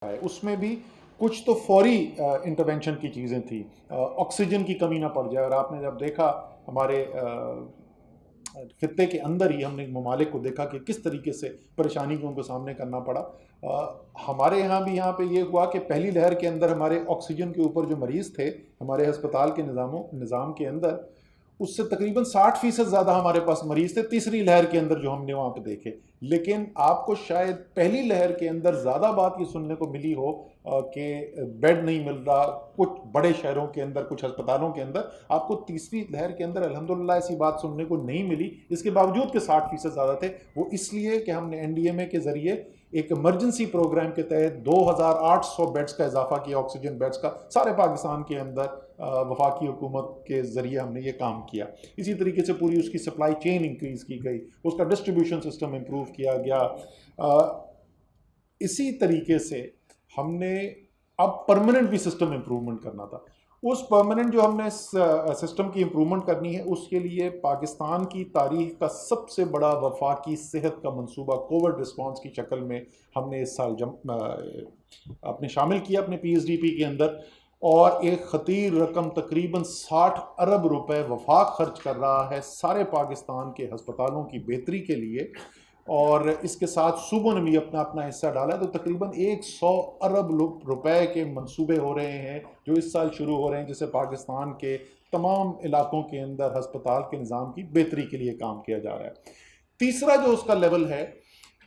है, उसमें भी कुछ तो फौरी इंटरवेंशन की चीज़ें थी। ऑक्सीजन की कमी ना पड़ जाए, और आपने जब देखा हमारे खित्ते के अंदर ही हमने ममालिक को देखा कि किस तरीके से परेशानी को उनको सामने करना पड़ा। हमारे यहाँ भी यहाँ पे ये हुआ कि पहली लहर के अंदर हमारे ऑक्सीजन के ऊपर जो मरीज़ थे हमारे अस्पताल के निज़ाम के अंदर, उससे तकरीबन 60% ज़्यादा हमारे पास मरीज़ थे तीसरी लहर के अंदर जो हमने वहाँ पे देखे। लेकिन आपको शायद पहली लहर के अंदर ज़्यादा बात ये सुनने को मिली हो कि बेड नहीं मिल रहा, कुछ बड़े शहरों के अंदर, कुछ अस्पतालों के अंदर। आपको तीसरी लहर के अंदर अल्हम्दुलिल्लाह ऐसी बात सुनने को नहीं मिली, इसके बावजूद के 60% ज़्यादा थे। वो इसलिए कि हमने एनडीएमए के ज़रिए एक इमरजेंसी प्रोग्राम के तहत 2800 बेड्स का इजाफा किया, ऑक्सीजन बेड्स का, सारे पाकिस्तान के अंदर वफाकी हुकूमत के ज़रिए हमने ये काम किया। इसी तरीके से पूरी उसकी सप्लाई चेन इंक्रीज़ की गई, उसका डिस्ट्रीब्यूशन सिस्टम इम्प्रूव किया गया। इसी तरीके से हमने अब परमानेंट भी सिस्टम इम्प्रूवमेंट करना था। उस परमानेंट जो हमने सिस्टम की इम्प्रूवमेंट करनी है, उसके लिए पाकिस्तान की तारीख का सबसे बड़ा वफाकी सेहत का मंसूबा कोविड रिस्पांस की शक्ल में हमने इस साल अपने शामिल किया अपने पीएसडीपी के अंदर। और एक ख़तीर रकम तकरीबन 60 अरब रुपए वफाक खर्च कर रहा है सारे पाकिस्तान के हस्पतालों की बेहतरी के लिए, और इसके साथ सूबों ने भी अपना अपना हिस्सा डाला है। तो तकरीबन 100 अरब रुपए के मंसूबे हो रहे हैं जो इस साल शुरू हो रहे हैं, जिससे पाकिस्तान के तमाम इलाकों के अंदर हस्पताल के निज़ाम की बेहतरी के लिए काम किया जा रहा है। तीसरा जो उसका लेवल है,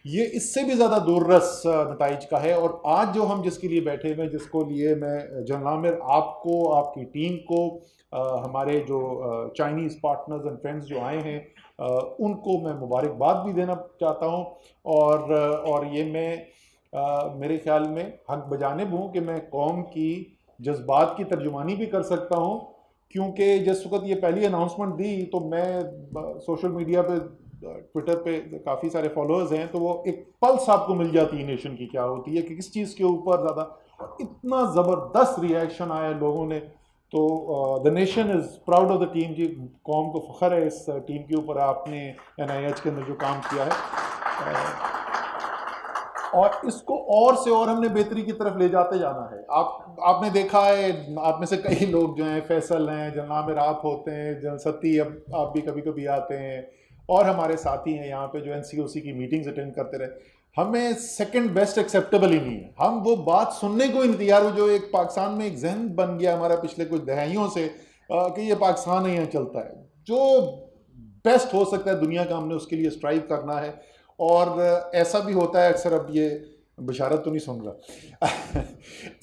ये इससे भी ज़्यादा दूररस नताइज का है। और आज जो हम जिसके लिए बैठे हुए हैं, जिसको लिए मैं जनरल आमिर आपको, आपकी टीम को, हमारे जो चाइनीज़ पार्टनर्स एंड फ्रेंड्स जो आए हैं, उनको मैं मुबारकबाद भी देना चाहता हूँ। और ये मैं मेरे ख्याल में हक बजानिब हूँ कि मैं कौम की जज्बात की तर्जुमानी भी कर सकता हूँ, क्योंकि जिस वक्त ये पहली अनाउंसमेंट दी तो मैं सोशल मीडिया पे, ट्विटर पे काफ़ी सारे फॉलोअर्स हैं, तो वो एक पल्स आपको मिल जाती है नेशन की क्या होती है, कि किस चीज़ के ऊपर ज़्यादा, इतना ज़बरदस्त रिएक्शन आया लोगों ने। तो the nation is proud of the team जी, कौम को फ़ख्र है इस टीम के ऊपर, आपने एनआईएच के अंदर जो काम किया है, और इसको और से और हमने बेहतरी की तरफ ले जाते जाना है। आपने देखा है, आप में से कई लोग जो हैं, फैसल हैं, जनरल आमिर आप होते हैं, जनरल सत्ती, अब आप भी कभी कभी आते हैं, और हमारे साथी हैं यहाँ पे जो एनसीओसी की मीटिंग्स अटेंड करते रहे। हमें सेकंड बेस्ट एक्सेप्टेबल ही नहीं है। हम वो बात सुनने को इंतजार हो जो एक पाकिस्तान में एक जहन बन गया हमारा पिछले कुछ दहाइयों से, कि ये पाकिस्तान ही यहाँ चलता है। जो बेस्ट हो सकता है दुनिया का, हमने उसके लिए स्ट्राइव करना है। और ऐसा भी होता है अक्सर, अब ये बशारत तो नहीं सुन रहा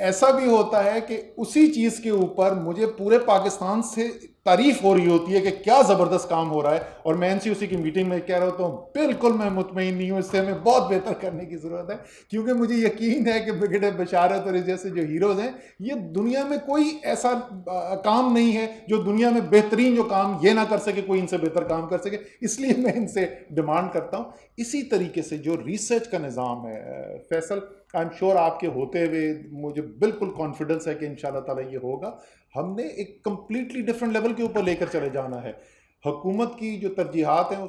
ऐसा भी होता है कि उसी चीज़ के ऊपर मुझे पूरे पाकिस्तान से तारीफ हो रही होती है कि क्या ज़बरदस्त काम हो रहा है, और मैं एनसीओसी की मीटिंग में कह रहा होता हूँ बिल्कुल मैं मुतमईन नहीं हूँ, इससे हमें बहुत बेहतर करने की ज़रूरत है। क्योंकि मुझे यकीन है कि ब्रिगेडियर बशारत और जैसे जो हीरोज़ हैं, ये दुनिया में कोई ऐसा काम नहीं है जो दुनिया में बेहतरीन जो काम ये ना कर सके, कोई इनसे बेहतर काम कर सके। इसलिए मैं इनसे डिमांड करता हूँ। इसी तरीके से जो रिसर्च का निज़ाम है, फैसल, आई एम श्योर आपके होते हुए मुझे बिल्कुल कॉन्फिडेंस है कि इंशाल्लाह ताला ये होगा। हमने एक कंप्लीटली डिफरेंट लेवल के ऊपर लेकर चले जाना है। हुकूमत की जो तरजीहात हैं